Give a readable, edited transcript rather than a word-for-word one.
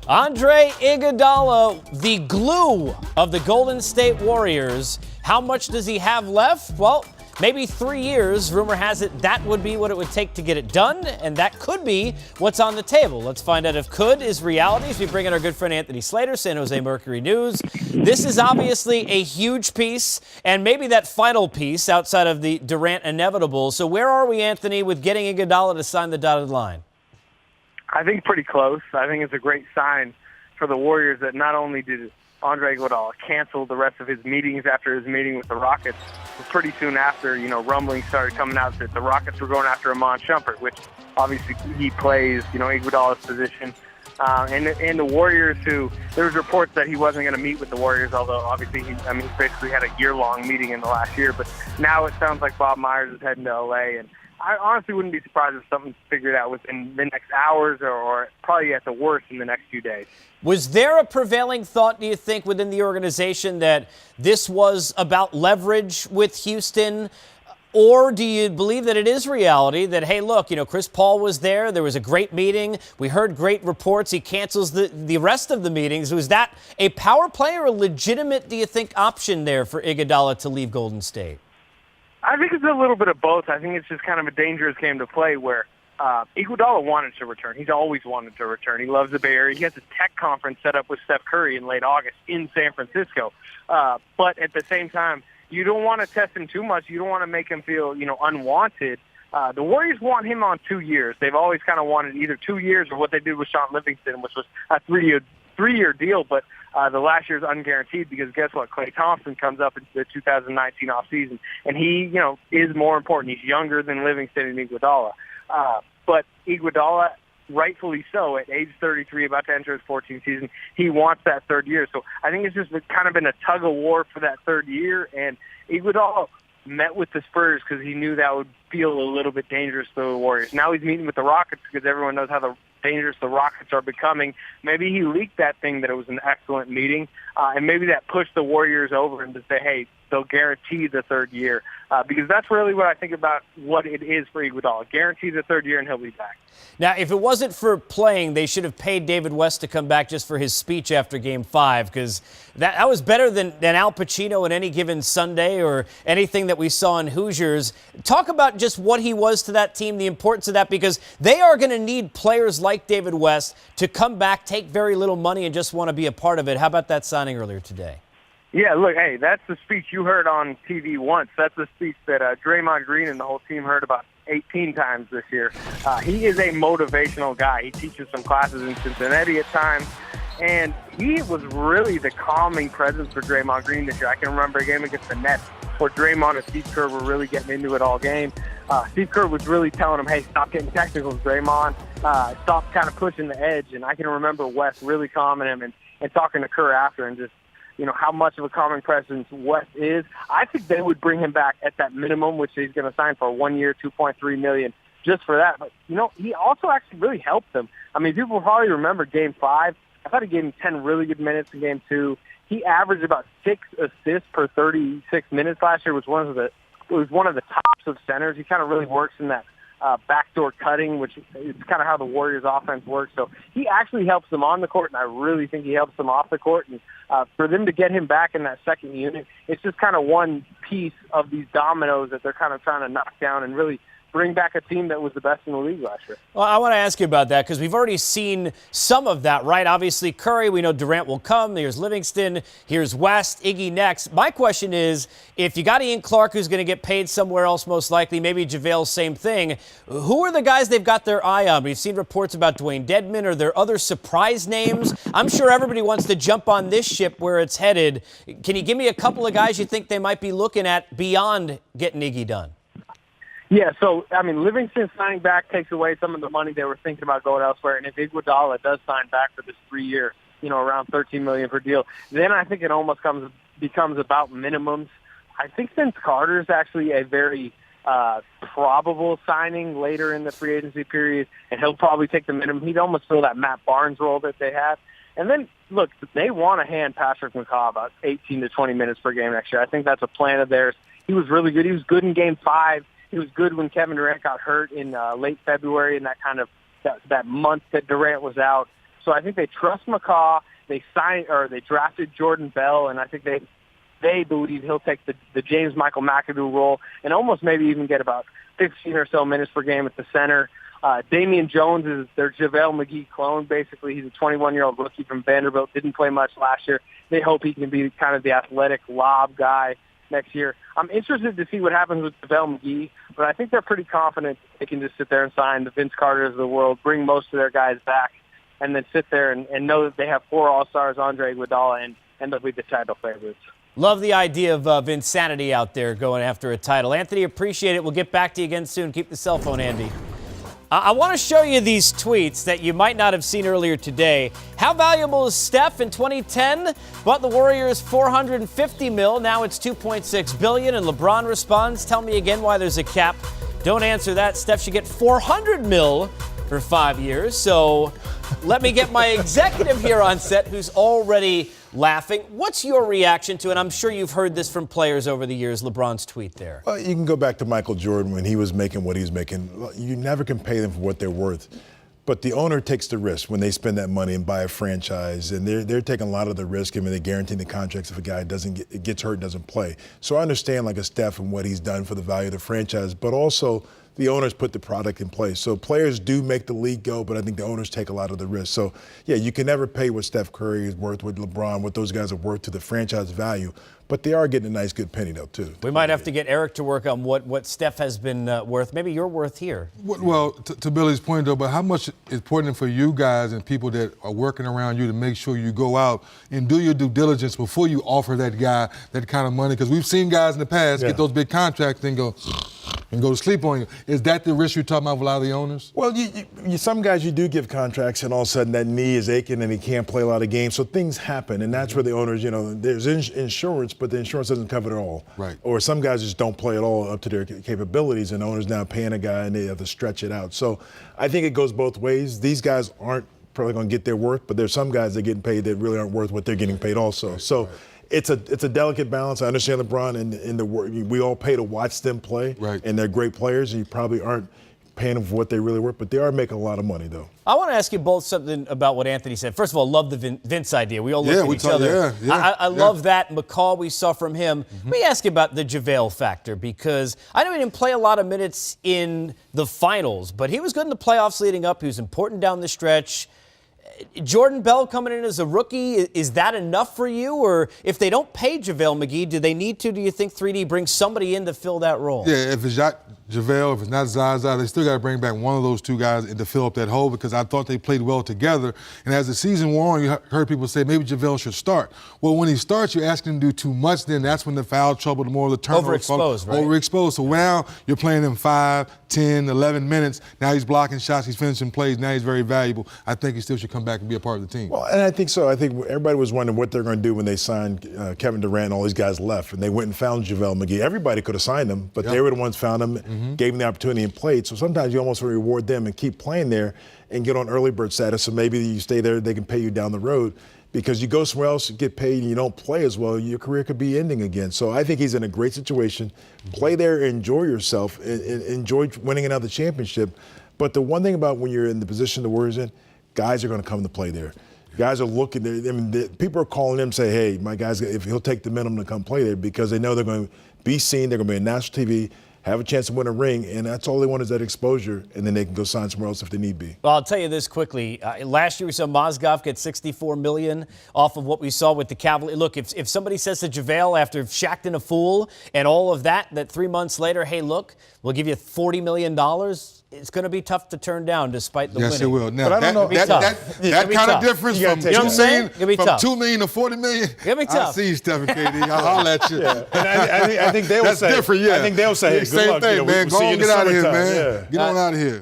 Andre Iguodala, the glue of the Golden State Warriors. How much does he have left? Well, maybe 3 years. Rumor has it that would be what it would take to get it done, and that could be what's on the table. Let's find out if could is reality as we bring in our good friend Anthony Slater, San Jose Mercury News. This is obviously a huge piece, and maybe that final piece outside of the Durant inevitable. So where are we, Anthony, with getting Iguodala to sign the dotted line? I think pretty close. I think it's a great sign for the Warriors that not only did Andre Iguodala cancel the rest of his meetings after his meeting with the Rockets, but pretty soon after, rumblings started coming out that the Rockets were going after Iman Shumpert, which obviously he plays, Iguodala's position. And the Warriors, there was reports that he wasn't going to meet with the Warriors, although obviously he basically had a year-long meeting in the last year. But now it sounds like Bob Myers is heading to L.A., and I honestly wouldn't be surprised if something's figured out within the next hours or probably at the worst in the next few days. Was there a prevailing thought, do you think, within the organization that this was about leverage with Houston? Or do you believe that it is reality that, hey, look, Chris Paul was there. There was a great meeting. We heard great reports. He cancels the rest of the meetings. Was that a power play or a legitimate, do you think, option there for Iguodala to leave Golden State? I think it's a little bit of both. I think it's just kind of a dangerous game to play where Iguodala wanted to return. He's always wanted to return. He loves the Bay Area. He has a tech conference set up with Steph Curry in late August in San Francisco. But at the same time, you don't want to test him too much. You don't want to make him feel, unwanted. The Warriors want him on 2 years. They've always kind of wanted either 2 years or what they did with Sean Livingston, which was a three-year deal, but the last year's unguaranteed because guess what? Klay Thompson comes up in the 2019 offseason, and he, is more important. He's younger than Livingston and Iguodala. But Iguodala, rightfully so, at age 33, about to enter his 14th season, he wants that third year. So I think it's just kind of been a tug-of-war for that third year, and Iguodala met with the Spurs because he knew that would feel a little bit dangerous to the Warriors. Now he's meeting with the Rockets because everyone knows how dangerous the Rockets are becoming. Maybe he leaked that thing that it was an excellent meeting, and maybe that pushed the Warriors over and to say, hey, they'll guarantee the third year. Because that's really what I think about what it is for Iguodala. Guarantee the third year and he'll be back. Now, if it wasn't for playing, they should have paid David West to come back just for his speech after Game 5 because that was better than Al Pacino in Any Given Sunday or anything that we saw in Hoosiers. Talk about just what he was to that team, the importance of that, because they are going to need players like David West to come back, take very little money, and just want to be a part of it. How about that signing earlier today? Yeah, look, hey, that's the speech you heard on TV once. That's the speech that Draymond Green and the whole team heard about 18 times this year. He is a motivational guy. He teaches some classes in Cincinnati at times, and he was really the calming presence for Draymond Green this year. I can remember a game against the Nets where Draymond and Steve Kerr were really getting into it all game. Steve Kerr was really telling him, hey, stop getting technicals, Draymond. Stop kind of pushing the edge. And I can remember West really calming him and talking to Kerr after and just, how much of a calming presence West is. I think they would bring him back at that minimum, which he's going to sign for 1 year, $2.3 million, just for that. But, he also actually really helped them. I mean, people probably remember Game 5. I thought he gave him 10 really good minutes in Game 2. He averaged about 6 assists per 36 minutes last year, was one of the tops of centers. He kind of really works in that backdoor cutting, which is kind of how the Warriors offense works. So he actually helps them on the court, and I really think he helps them off the court. And for them to get him back in that second unit, it's just kind of one piece of these dominoes that they're kind of trying to knock down and really bring back a team that was the best in the league last year. Well, I want to ask you about that because we've already seen some of that, right? Obviously, Curry, we know Durant will come. Here's Livingston. Here's West. Iggy next. My question is, if you got Ian Clark, who's going to get paid somewhere else most likely, maybe JaVale, same thing, who are the guys they've got their eye on? We've seen reports about Dwayne Dedmon. Are there other surprise names? I'm sure everybody wants to jump on this ship where it's headed. Can you give me a couple of guys you think they might be looking at beyond getting Iggy done? Yeah, so, Livingston signing back takes away some of the money they were thinking about going elsewhere. And if Iguodala does sign back for this 3 year, around $13 million per deal, then I think it almost becomes about minimums. I think Vince Carter is actually a very probable signing later in the free agency period, and he'll probably take the minimum. He'd almost fill that Matt Barnes role that they have. And then, look, they want to hand Patrick McCaw about 18 to 20 minutes per game next year. I think that's a plan of theirs. He was really good. He was good in Game 5. He was good when Kevin Durant got hurt in late February and that month that Durant was out. So I think they trust McCaw. They drafted Jordan Bell, and I think they believe he'll take the James Michael McAdoo role and almost maybe even get about 15 or so minutes per game at the center. Damian Jones is their JaVale McGee clone, basically. He's a 21-year-old rookie from Vanderbilt, didn't play much last year. They hope he can be kind of the athletic lob guy next year. I'm interested to see what happens with JaVale McGee, but I think they're pretty confident they can just sit there and sign the Vince Carters of the world, bring most of their guys back, and then sit there and know that they have 4 All-Stars, Andre Iguodala, and they'll be the title favorites. Love the idea of Vinsanity out there going after a title. Anthony, appreciate it. We'll get back to you again soon. Keep the cell phone handy. I want to show you these tweets that you might not have seen earlier today. How valuable is Steph in 2010? Bought the Warriors $450 million. Now it's $2.6 billion. And LeBron responds, tell me again why there's a cap. Don't answer that. Steph should get $400 million for 5 years. So let me get my executive here on set who's already laughing. What's your reaction to it? I'm sure you've heard this from players over the years, LeBron's tweet there. Well, you can go back to Michael Jordan when he was making what he was making. You never can pay them for what they're worth. But the owner takes the risk when they spend that money and buy a franchise, and they're taking a lot of the risk. I mean, they're guaranteeing the contracts if a guy gets hurt and doesn't play. So I understand like a Steph and what he's done for the value of the franchise, but also the owners put the product in place. So players do make the league go, but I think the owners take a lot of the risk. So, yeah, you can never pay what Steph Curry is worth, what LeBron, what those guys are worth to the franchise value. But they are getting a nice, good penny, though, too. We might have to get Eric to work on what Steph has been worth. Maybe you're worth here. Well, to Billy's point, though, but how much is important for you guys and people that are working around you to make sure you go out and do your due diligence before you offer that guy that kind of money? Because we've seen guys in the past get those big contracts and go to sleep on you. Is that the risk you're talking about with a lot of the owners? Well, some guys you do give contracts, and all of a sudden that knee is aching and he can't play a lot of games. So things happen, and that's where the owners, there's insurance, but the insurance doesn't cover it all. Right. Or some guys just don't play at all up to their capabilities, and the owners now paying a guy and they have to stretch it out. So I think it goes both ways. These guys aren't probably going to get their worth, but there's some guys that are getting paid that really aren't worth what they're getting paid also. So. Right. It's a delicate balance. I understand LeBron and the work. We all pay to watch them play, and they're great players, and you probably aren't paying them for what they really worth, but they are making a lot of money, though. I want to ask you both something about what Anthony said. First of all, love the Vince idea. We all look at each other. I love that McCall we saw from him. Let me ask you about the JaVale factor, because I know he didn't play a lot of minutes in the finals, but he was good in the playoffs leading up. He was important down the stretch. Jordan Bell coming in as a rookie, is that enough for you? Or if they don't pay JaVale McGee, do they need to, do you think 3D brings somebody in to fill that role? Yeah, if it's JaVale, if it's not Zaza, they still got to bring back one of those two guys to fill up that hole, because I thought they played well together. And as the season wore on, you heard people say maybe JaVale should start. Well, when he starts, you're asking him to do too much, then that's when the foul trouble, the more of the turnover. Overexposed, right? Overexposed. So now you're playing him 5, 10, 11 minutes. Now he's blocking shots, he's finishing plays. Now he's very valuable. I think he still should come back and be a part of the team. Well, and I think so. I think everybody was wondering what they're going to do when they signed Kevin Durant and all these guys left, and they went and found JaVale McGee. Everybody could have signed him, but they were the ones found him, gave him the opportunity and played. So sometimes you almost want to reward them and keep playing there and get on early bird status, so maybe you stay there, they can pay you down the road. Because you go somewhere else, get paid, and you don't play as well, your career could be ending again. So I think he's in a great situation. Play there, enjoy yourself, and enjoy winning another championship. But the one thing about when you're in the position the Warriors in, guys are going to come to play there. Guys are looking there. I mean, people are calling them and say, hey, my guy's, if he'll take the minimum to come play there, because they know they're going to be seen, they're going to be on national TV, have a chance to win a ring, and that's all they want is that exposure, and then they can go sign somewhere else if they need be. Well, I'll tell you this quickly. Last year we saw Mozgov get $64 million off of what we saw with the Cavaliers. Look, if somebody says to JaVale after Shaqtin' a fool and all of that 3 months later, hey, look, we'll give you $40 million, it's going to be tough to turn down despite the winning. Yes, it will. Now, but I don't know. That kind of difference from $2 million to $40 million, I see you, Stephen KD. I'll holler at you. Yeah. And I think they'll say. That's different, yeah. I think they'll say, hey, good same luck. thing, man. Go on, get out of here, man. Yeah. Get on out of here.